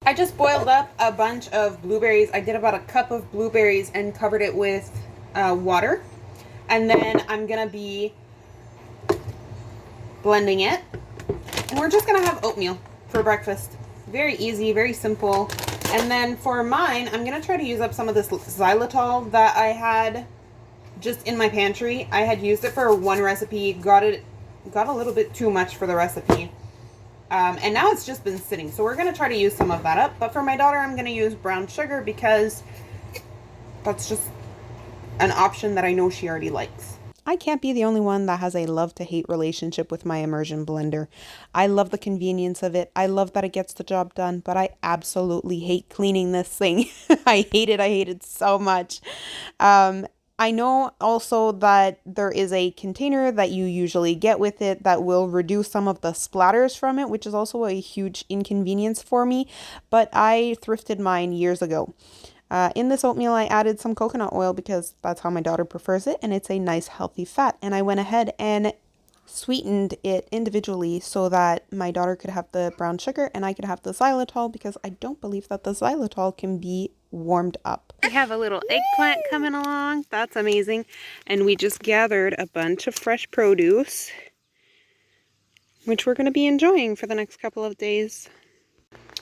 I just boiled up a bunch of blueberries. I did about a cup of blueberries and covered it with water. And then I'm going to be blending it. And we're just going to have oatmeal for breakfast. Very easy, very simple. And then for mine, I'm going to try to use up some of this xylitol that I had just in my pantry. I had used it for one recipe, got a little bit too much for the recipe. And now it's just been sitting. So we're going to try to use some of that up. But for my daughter, I'm going to use brown sugar because that's just an option that I know she already likes. I can't be the only one that has a love-to-hate relationship with my immersion blender. I love the convenience of it. I love that it gets the job done, but I absolutely hate cleaning this thing. I hate it. I hate it so much. I know also that there is a container that you usually get with it that will reduce some of the splatters from it, which is also a huge inconvenience for me, but I thrifted mine years ago. In this oatmeal, I added some coconut oil because that's how my daughter prefers it, and it's a nice healthy fat. And I went ahead and sweetened it individually so that my daughter could have the brown sugar and I could have the xylitol because I don't believe that the xylitol can be warmed up. We have a little eggplant coming along. That's amazing. And we just gathered a bunch of fresh produce, which we're going to be enjoying for the next couple of days.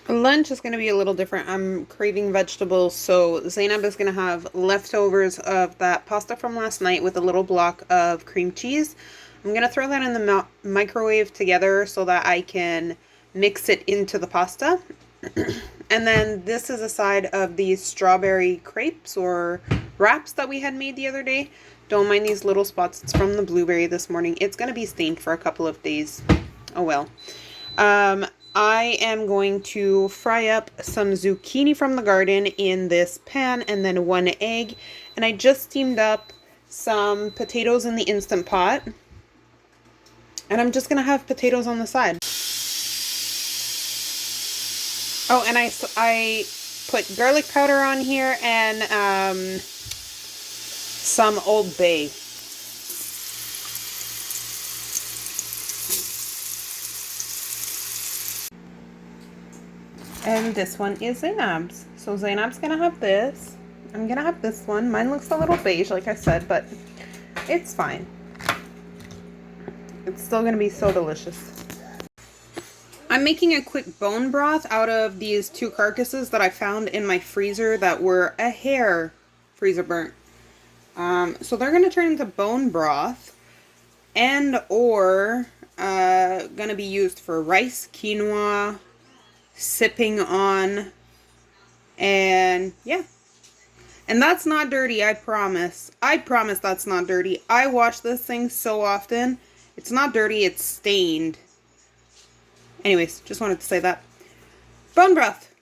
Lunch is going to be a little different. I'm craving vegetables, so Zainab is going to have leftovers of that pasta from last night with a little block of cream cheese. I'm going to throw that in the microwave together so that I can mix it into the pasta. And then this is a side of these strawberry crepes or wraps that we had made the other day. Don't mind these little spots. It's from the blueberry this morning. It's going to be stained for a couple of days. Oh well. I am going to fry up some zucchini from the garden in this pan and then one egg. And I just steamed up some potatoes in the Instant Pot. And I'm just going to have potatoes on the side. Oh, and I put garlic powder on here and some Old Bay. And this one is Zainab's. So Zainab's gonna have this. I'm gonna have this one. Mine looks a little beige, like I said, but it's fine. It's still gonna be so delicious. I'm making a quick bone broth out of these two carcasses that I found in my freezer that were a hair freezer burnt. So they're gonna turn into bone broth and or gonna be used for rice, quinoa, sipping on, and yeah. And that's not dirty, I promise. I promise that's not dirty. I wash this thing so often. It's not dirty, it's stained. Anyways, just wanted to say that. Bone broth.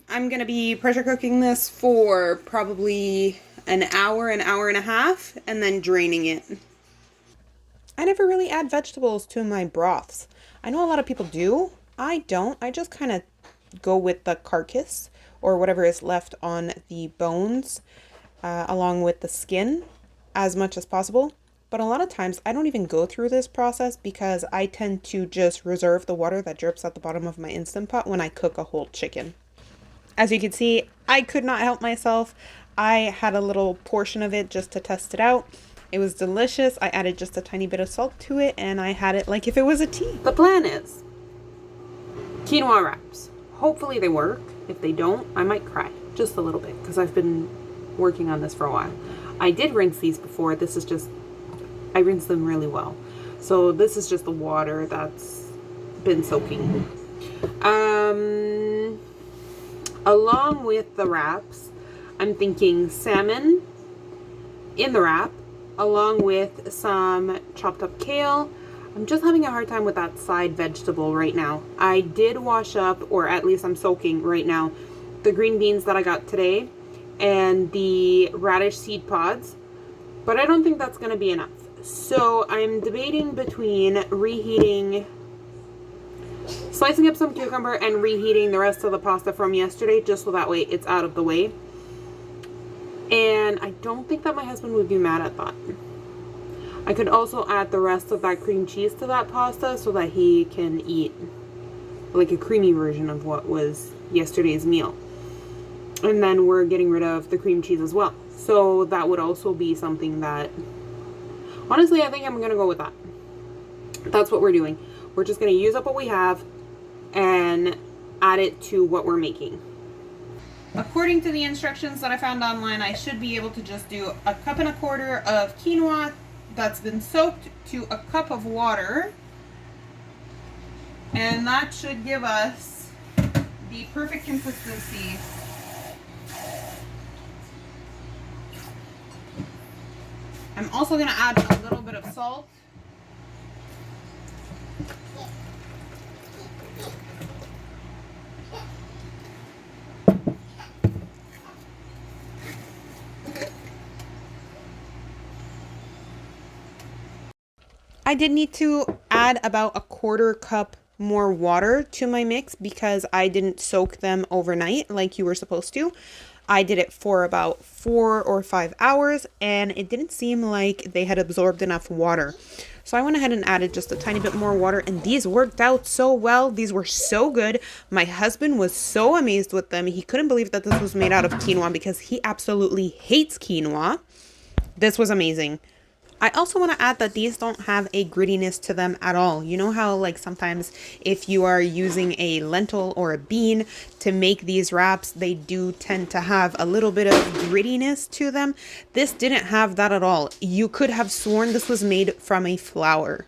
I'm gonna be pressure cooking this for probably an hour and a half, and then draining it. I never really add vegetables to my broths. I know a lot of people do. I don't. I just kind of go with the carcass or whatever is left on the bones along with the skin as much as possible. But a lot of times I don't even go through this process because I tend to just reserve the water that drips at the bottom of my Instant Pot when I cook a whole chicken. As you can see, I could not help myself. I had a little portion of it just to test it out. It was delicious. I added just a tiny bit of salt to it and I had it like if it was a tea. The plan is quinoa wraps. Hopefully they work. If they don't, I might cry just a little bit because I've been working on this for a while. I did rinse these before. This is just, I rinsed them really well. So this is just the water that's been soaking. Along with the wraps, I'm thinking salmon in the wrap, along with some chopped up kale. I'm just having a hard time with that side vegetable right now. I did wash up, or at least I'm soaking right now, the green beans that I got today and the radish seed pods, but I don't think that's going to be enough. So I'm debating between reheating, slicing up some cucumber and reheating the rest of the pasta from yesterday just so that way it's out of the way. And I don't think that my husband would be mad at that. I could also add the rest of that cream cheese to that pasta so that he can eat like a creamy version of what was yesterday's meal. And then we're getting rid of the cream cheese as well. So that would also be something that, honestly, I think I'm going to go with that. That's what we're doing. We're just going to use up what we have and add it to what we're making. According to the instructions that I found online, I should be able to just do 1.25 cups of quinoa that's been soaked to 1 cup of water. And that should give us the perfect consistency. I'm also going to add a little bit of salt. I did need to add about 1/4 cup more water to my mix because I didn't soak them overnight like you were supposed to. I did it for about 4 or 5 hours and it didn't seem like they had absorbed enough water. So I went ahead and added just a tiny bit more water, and these worked out so well. These were so good. My husband was so amazed with them. He couldn't believe that this was made out of quinoa because he absolutely hates quinoa. This was amazing. I also want to add that these don't have a grittiness to them at all. You know how like sometimes if you are using a lentil or a bean to make these wraps, they do tend to have a little bit of grittiness to them. This didn't have that at all. You could have sworn this was made from a flour.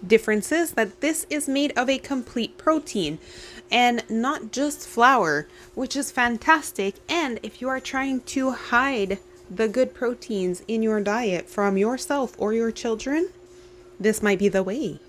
Difference is that this is made of a complete protein and not just flour, which is fantastic. And if you are trying to hide the good proteins in your diet from yourself or your children, this might be the way.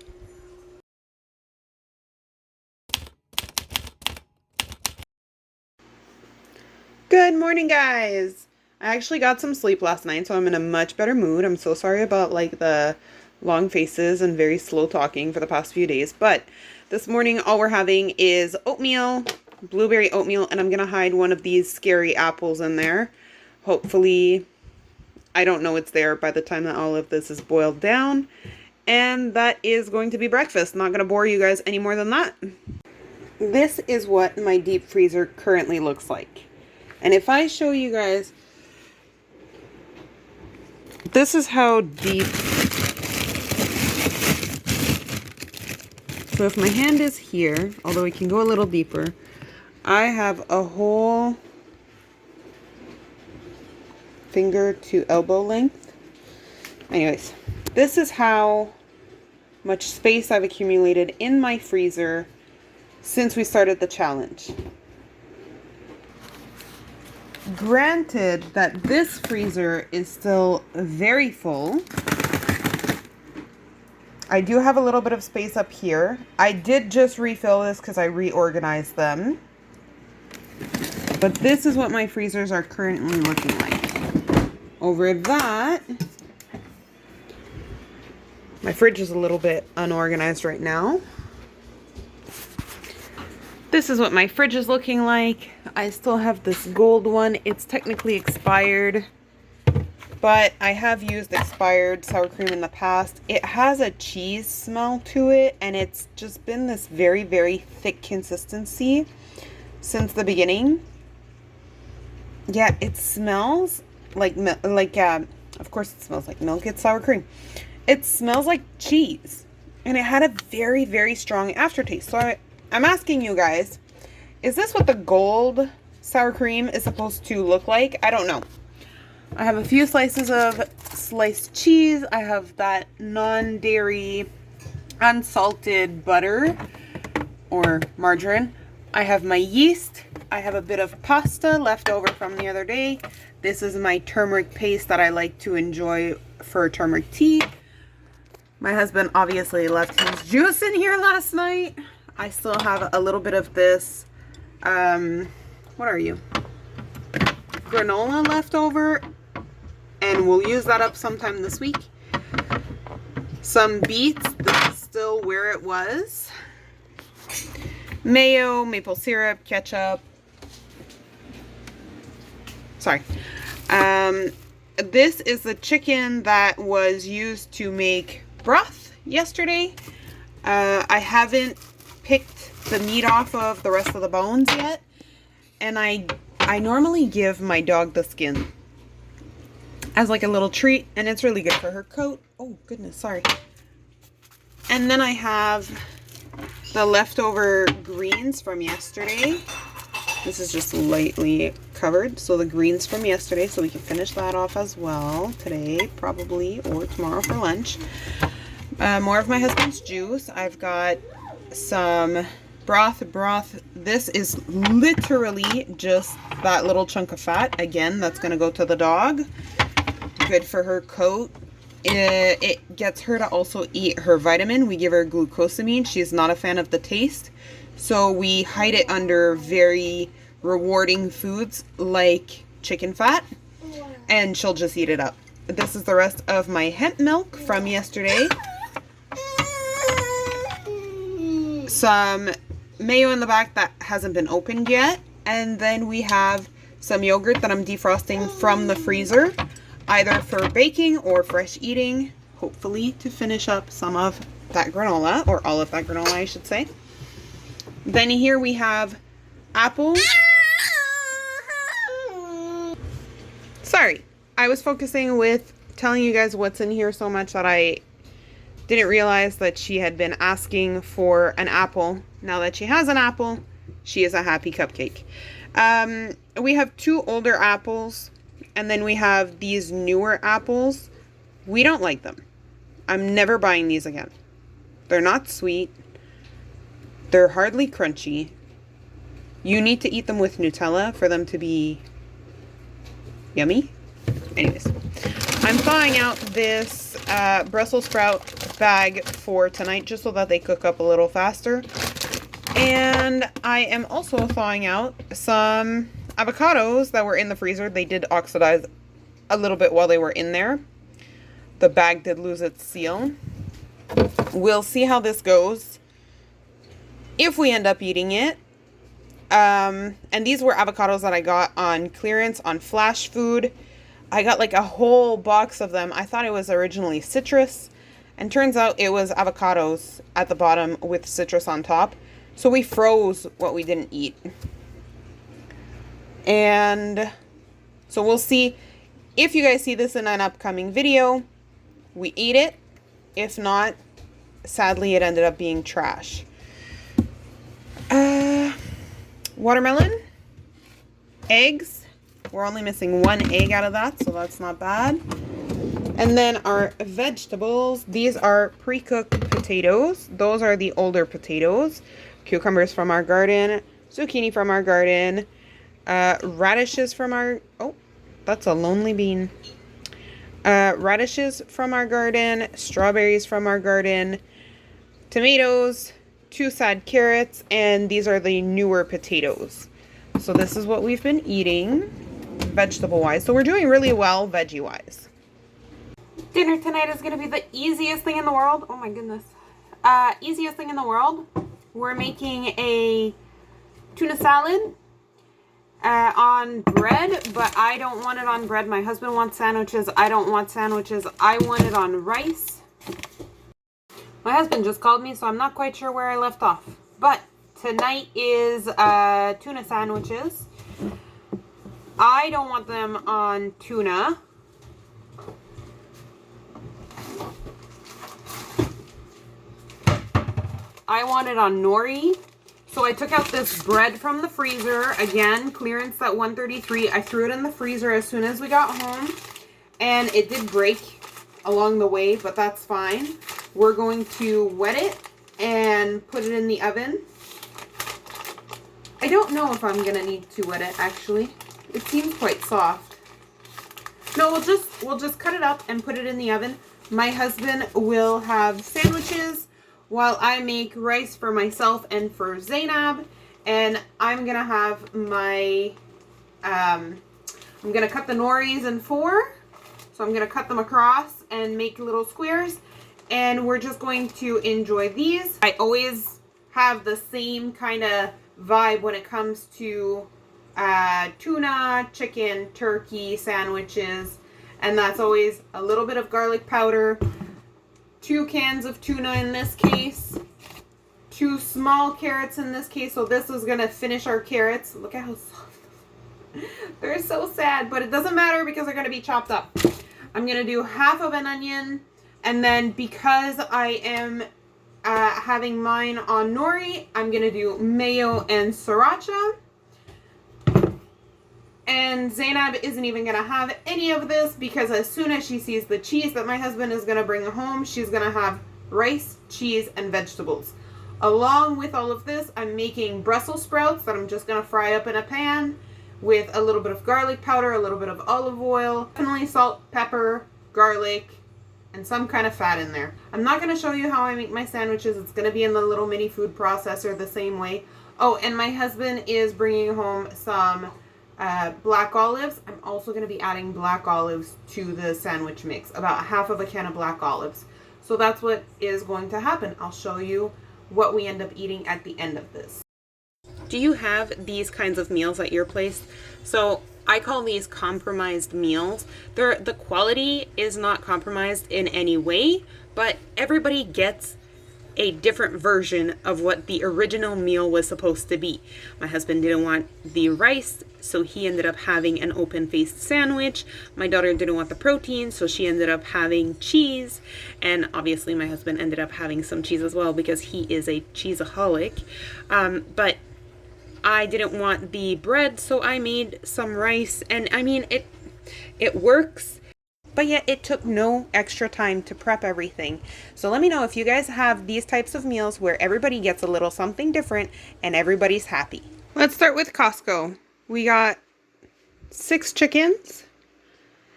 Good morning, guys. I actually got some sleep last night, so I'm in a much better mood. I'm so sorry about like the long faces and very slow talking for the past few days, but this morning all we're having is oatmeal, blueberry oatmeal, and I'm gonna hide one of these scary apples in there. Hopefully, I don't know it's there by the time that all of this is boiled down. And that is going to be breakfast. Not going to bore you guys any more than that. This is what my deep freezer currently looks like. And if I show you guys, this is how deep. So if my hand is here, although it can go a little deeper, I have a whole finger to elbow length. Anyways, this is how much space I've accumulated in my freezer since we started the challenge. Granted that this freezer is still very full. I do have a little bit of space up here. I did just refill this because I reorganized them. But this is what my freezers are currently looking like. Over that, my fridge is a little bit unorganized right now. This is what my fridge is looking like. I still have this gold one. It's technically expired, but I have used expired sour cream in the past. It has a cheese smell to it, and it's just been this very, very thick consistency since the beginning. Yeah, it smells like of course it smells like milk. It's sour cream. It smells like cheese, and it had a very, very strong aftertaste. So I'm asking you guys, is this what the gold sour cream is supposed to look like? I don't know. I have a few slices of sliced cheese. I have that non-dairy unsalted butter or margarine. I have my yeast. I have a bit of pasta left over from the other day. This is my turmeric paste that I like to enjoy for turmeric tea. My husband obviously left his juice in here last night. I still have a little bit of this, what are you? Granola left over, and we'll use that up sometime this week. Some beets, this is still where it was. Mayo, maple syrup, ketchup. Sorry. This is the chicken that was used to make broth yesterday. I haven't picked the meat off of the rest of the bones yet. And I normally give my dog the skin as like a little treat, and it's really good for her coat. Oh goodness, sorry. And then I have the leftover greens from yesterday. This is just lightly covered, so the greens from yesterday, so we can finish that off as well today, probably, or tomorrow for lunch. More of my husband's juice. I've got some broth. This is literally just that little chunk of fat. Again, that's going to go to the dog. Good for her coat. It gets her to also eat her vitamin. We give her glucosamine. She's not a fan of the taste, so we hide it under very rewarding foods like chicken fat, and she'll just eat it up. This is the rest of my hemp milk from yesterday. Some mayo in the back that hasn't been opened yet, and then we have some yogurt that I'm defrosting from the freezer, either for baking or fresh eating, hopefully to finish up some of that granola, or all of that granola, I should say. Then here we have apples. Sorry, I was focusing with telling you guys what's in here so much that I didn't realize that she had been asking for an apple. Now that she has an apple, she is a happy cupcake. We have 2 older apples, and then we have these newer apples. We don't like them. I'm never buying these again. They're not sweet. They're hardly crunchy. You need to eat them with Nutella for them to be yummy. Anyways, I'm thawing out this Brussels sprout bag for tonight just so that they cook up a little faster. And I am also thawing out some avocados that were in the freezer. They did oxidize a little bit while they were in there. The bag did lose its seal. We'll see how this goes if we end up eating it. And these were avocados that I got on clearance on Flash Food. I got like a whole box of them. I thought it was originally citrus, and turns out it was avocados at the bottom with citrus on top. So we froze what we didn't eat. And so we'll see if you guys see this in an upcoming video. We ate it. If not, sadly, it ended up being trash. Watermelon, eggs. We're only missing 1 egg out of that, so that's not bad. And then our vegetables. These are pre-cooked potatoes. Those are the older potatoes. Cucumbers from our garden. Zucchini from our garden. Radishes from our... Oh, that's a lonely bean. Radishes from our garden. Strawberries from our garden. Tomatoes. 2 sad carrots. And these are the newer potatoes. So this is what we've been eating vegetable-wise. So we're doing really well veggie-wise. Dinner tonight is going to be the easiest thing in the world. Oh my goodness. Easiest thing in the world. We're making a tuna salad on bread, but I don't want it on bread. My husband wants sandwiches. I don't want sandwiches. I want it on rice. My husband just called me, so I'm not quite sure where I left off. But tonight is tuna sandwiches. I don't want them on tuna. I want it on nori. So I took out this bread from the freezer. Again, clearance at $1.33. I threw it in the freezer as soon as we got home. And it did break along the way, but that's fine. We're going to wet it and put it in the oven. I don't know if I'm going to need to wet it, actually. It seems quite soft. No, we'll just cut it up and put it in the oven. My husband will have sandwiches while I make rice for myself and for Zainab. And I'm going to have my, I'm going to cut the noris in 4. So I'm going to cut them across and make little squares. And we're just going to enjoy these. I always have the same kind of vibe when it comes to tuna, chicken, turkey sandwiches, and that's always a little bit of garlic powder, 2 cans of tuna in this case, 2 small carrots in this case, so this is gonna finish our carrots. Look at how soft. They're so sad, but it doesn't matter because they're gonna be chopped up. I'm gonna do half of an onion, and then because I am having mine on nori, I'm gonna do mayo and sriracha. And Zainab isn't even gonna have any of this because as soon as she sees the cheese that my husband is gonna bring home, she's gonna have rice, cheese, and vegetables. Along with all of this, I'm making Brussels sprouts that I'm just gonna fry up in a pan with a little bit of garlic powder, a little bit of olive oil, definitely salt, pepper, garlic, and some kind of fat in there. I'm not gonna show you how I make my sandwiches. It's gonna be in the little mini food processor the same way. Oh, and my husband is bringing home some black olives. I'm also going to be adding black olives to the sandwich mix, about half of a can of black olives. So that's what is going to happen. I'll show you what we end up eating at the end of this. Do you have these kinds of meals at your place? So I call these compromised meals. The quality is not compromised in any way, but everybody gets a different version of what the original meal was supposed to be. My husband didn't want the rice, so he ended up having an open-faced sandwich. My daughter didn't want the protein, so she ended up having cheese. And obviously my husband ended up having some cheese as well because he is a cheeseaholic. But I didn't want the bread, so I made some rice. And I mean, it works. But yet it took no extra time to prep everything. So let me know if you guys have these types of meals where everybody gets a little something different and everybody's happy. Let's start with Costco. We got 6 chickens,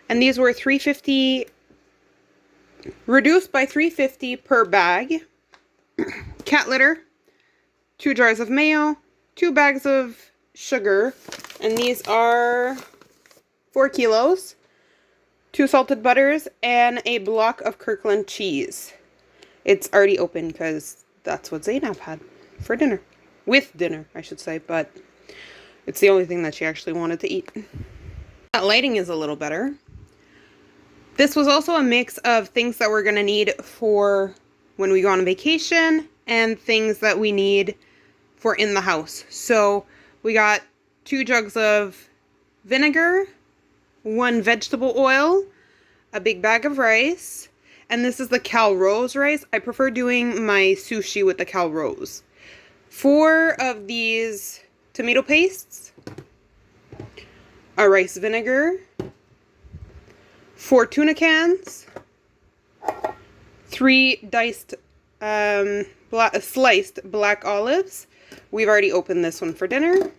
and these were $3.50, reduced by $3.50 per bag. Cat litter, 2 jars of mayo, 2 bags of sugar, and these are 4 kilos. 2 salted butters, and a block of Kirkland cheese. It's already open because that's what Zainab had for dinner. With dinner, I should say, but it's the only thing that she actually wanted to eat. That lighting is a little better. This was also a mix of things that we're going to need for when we go on vacation and things that we need for in the house. So we got 2 jugs of vinegar, 1 vegetable oil, a big bag of rice, and this is the Cal Rose rice. I prefer doing my sushi with the Cal Rose. 4 of these tomato pastes, a rice vinegar, 4 tuna cans, 3 diced, sliced black olives. We've already opened this one for dinner.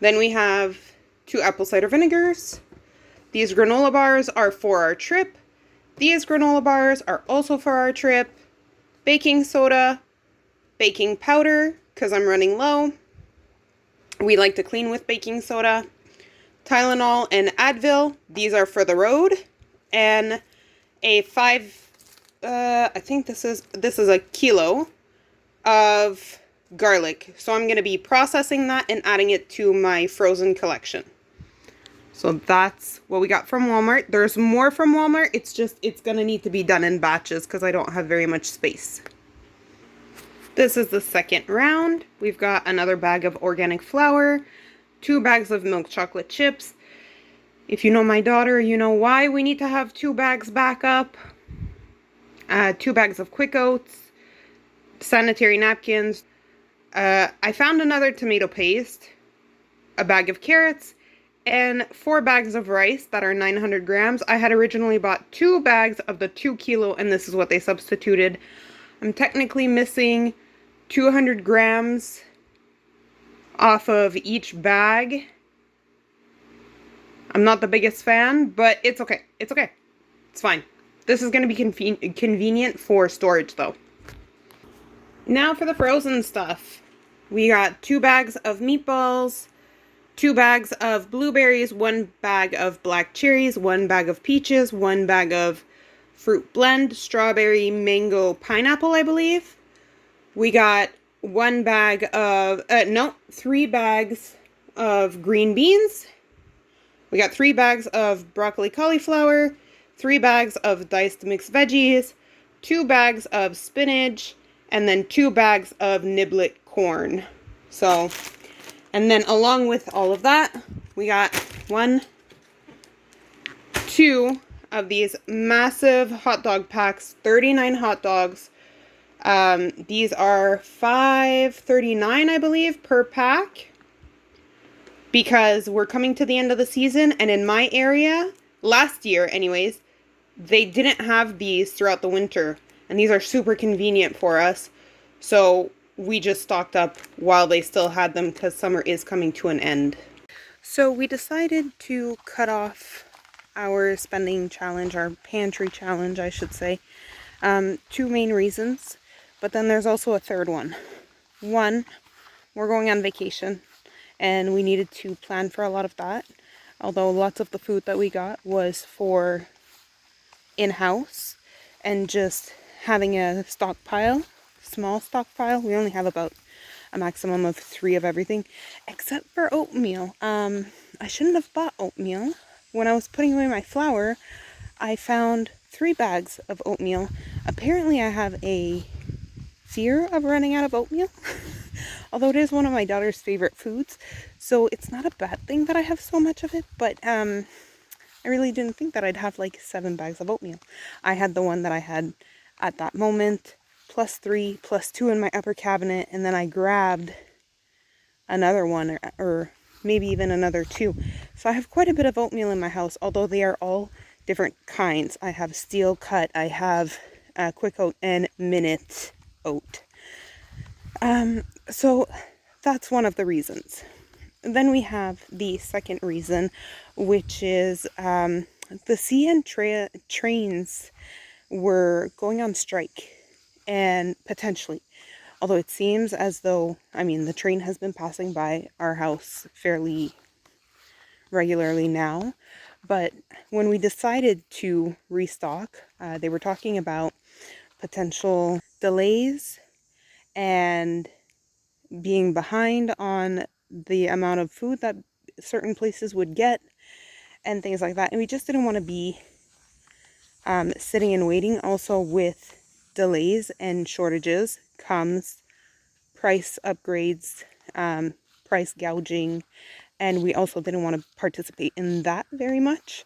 Then we have 2 apple cider vinegars. These granola bars are for our trip. These granola bars are also for our trip. Baking soda, baking powder, because I'm running low. We like to clean with baking soda. Tylenol and Advil, these are for the road. And a 5, I think this is a kilo of garlic. So I'm going to be processing that and adding it to my frozen collection. So that's what we got from Walmart. There's more from Walmart. It's going to need to be done in batches because I don't have very much space. This is the second round. We've got another bag of organic flour, 2 bags of milk chocolate chips. If you know my daughter, you know why we need to have 2 bags backup. 2 bags of Quick Oats, sanitary napkins. I found another tomato paste, a bag of carrots, and 4 bags of rice that are 900 grams. I had originally bought 2 bags of the 2 kilo, and this is what they substituted. I'm technically missing 200 grams off of each bag. I'm not the biggest fan, but it's okay. It's okay. It's fine. This is going to be convenient for storage, though. Now for the frozen stuff. We got 2 bags of meatballs, 2 bags of blueberries, 1 bag of black cherries, 1 bag of peaches, 1 bag of fruit blend, strawberry, mango, pineapple, I believe. We got 1 bag of, 3 bags of green beans. We got 3 bags of broccoli cauliflower, 3 bags of diced mixed veggies, 2 bags of spinach, and then 2 bags of niblet corn. So, and then along with all of that, we got 1, 2 of these massive hot dog packs, 39 hot dogs. These are $5.39, I believe, per pack, because we're coming to the end of the season, and in my area, last year anyways, they didn't have these throughout the winter, and these are super convenient for us, so we just stocked up while they still had them because summer is coming to an end. So we decided to cut off our spending challenge, our pantry challenge, I should say. 2 main reasons, but then there's also a third one. One, we're going on vacation, and we needed to plan for a lot of that, although lots of the food that we got was for in-house and just having a stockpile, small stockpile. We only have about a maximum of 3 of everything, except for oatmeal. I shouldn't have bought oatmeal. When I was putting away my flour, I found 3 bags of oatmeal. Apparently I have a fear of running out of oatmeal, although it is one of my daughter's favorite foods, so it's not a bad thing that I have so much of it, but I really didn't think that I'd have like 7 bags of oatmeal. I had the one that I had at that moment, plus 3, plus 2 in my upper cabinet, and then I grabbed another one, or maybe even another 2. So I have quite a bit of oatmeal in my house, although they are all different kinds. I have steel cut, I have quick oat, and minute oat. So that's one of the reasons. Then we have the second reason, which is the CN trains were going on strike, and potentially, although it seems as though, I mean, the train has been passing by our house fairly regularly now, but when we decided to restock, they were talking about potential delays and being behind on the amount of food that certain places would get and things like that. And we just didn't want to be sitting and waiting. Also, with delays and shortages comes price upgrades, price gouging, and we also didn't want to participate in that very much.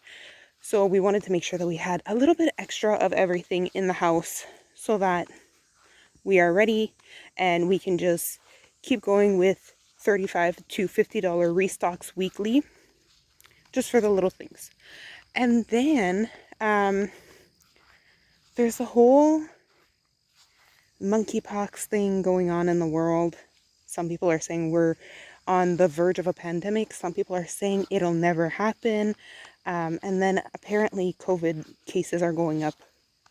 So we wanted to make sure that we had a little bit extra of everything in the house so that we are ready and we can just keep going with $35 to $50 restocks weekly, just for the little things. And then there's a whole monkeypox thing going on in the world. Some people are saying we're on the verge of a pandemic. Some people are saying it'll never happen. And then apparently COVID cases are going up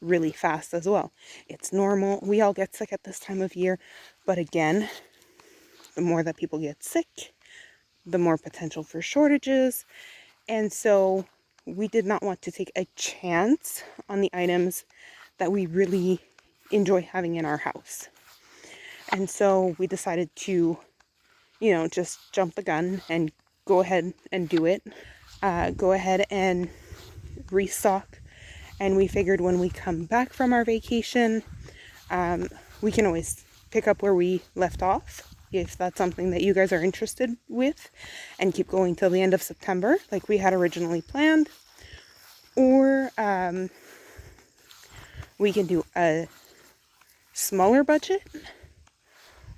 really fast as well. It's normal. We all get sick at this time of year. But again, the more that people get sick, the more potential for shortages. And so we did not want to take a chance on the items that we really enjoy having in our house. And so we decided to, you know, just jump the gun and go ahead and do it. Go ahead and restock. And we figured when we come back from our vacation, we can always pick up where we left off, if that's something that you guys are interested with, and keep going till the end of September like we had originally planned. Or we can do a smaller budget,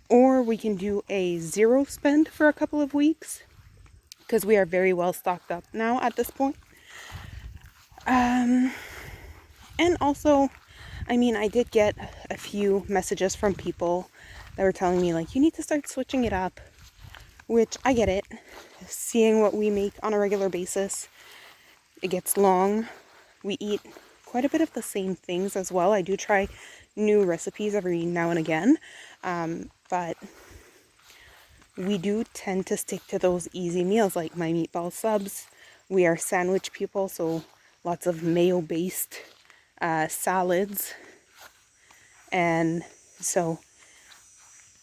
or we can do a zero spend for a couple of weeks, because we are very well stocked up now at this point. And also, I mean, I did get a few messages from people that were telling me, like, you need to start switching it up, which I get it. Seeing what we make on a regular basis, it gets long. We eat quite a bit of the same things as well. I do try new recipes every now and again, but we do tend to stick to those easy meals, like my meatball subs. We are sandwich people, so lots of mayo-based salads. And so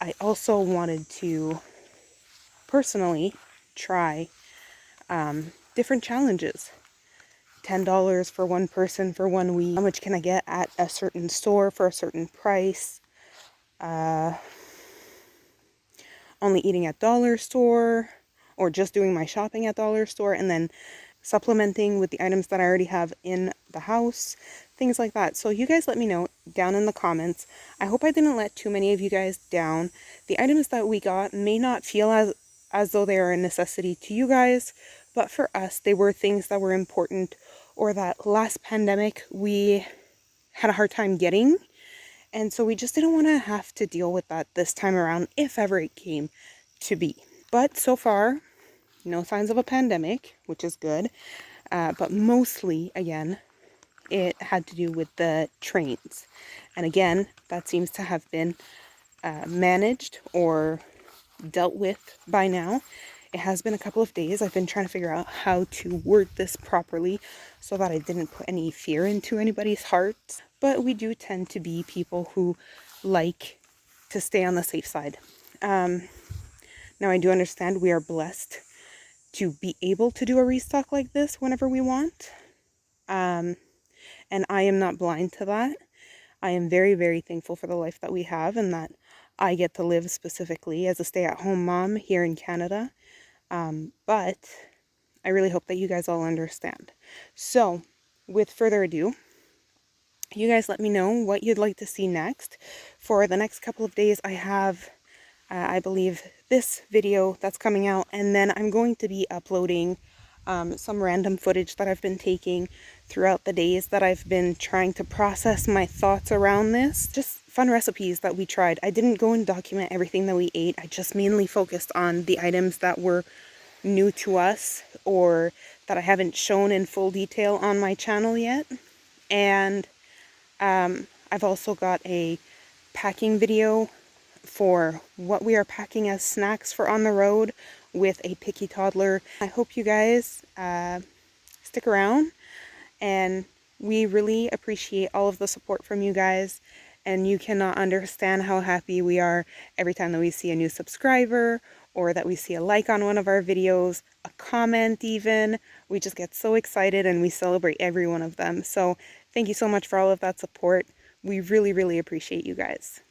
I also wanted to personally try different challenges. $10 for one person for 1 week. How much can I get at a certain store for a certain price? only eating at dollar store, or just doing my shopping at dollar store, and then supplementing with the items that I already have in the house, things like that. So you guys let me know down in the comments. I hope I didn't let too many of you guys down. The items that we got may not feel as though they are a necessity to you guys, but for us, they were things that were important, or that last pandemic we had a hard time getting. And so we just didn't want to have to deal with that this time around, if ever it came to be. But so far, no signs of a pandemic, which is good. But mostly, again, it had to do with the trains. And again, that seems to have been managed or dealt with by now. It has been a couple of days. I've been trying to figure out how to word this properly so that I didn't put any fear into anybody's hearts. But we do tend to be people who like to stay on the safe side. Now, I do understand we are blessed to be able to do a restock like this whenever we want. And I am not blind to that. I am very, very thankful for the life that we have, and that I get to live specifically as a stay-at-home mom here in Canada. But I really hope that you guys all understand. So, with further ado, you guys let me know what you'd like to see next. For the next couple of days, I have, I believe, this video that's coming out, and then I'm going to be uploading some random footage that I've been taking throughout the days that I've been trying to process my thoughts around this. Just fun recipes that we tried. I didn't go and document everything that we ate. I just mainly focused on the items that were new to us, or that I haven't shown in full detail on my channel yet. And I've also got a packing video for what we are packing as snacks for on the road with a picky toddler. I hope you guys stick around, and we really appreciate all of the support from you guys, and you cannot understand how happy we are every time that we see a new subscriber, or that we see a like on one of our videos, a comment even. We just get so excited, and we celebrate every one of them. So thank you so much for all of that support. We really, really appreciate you guys.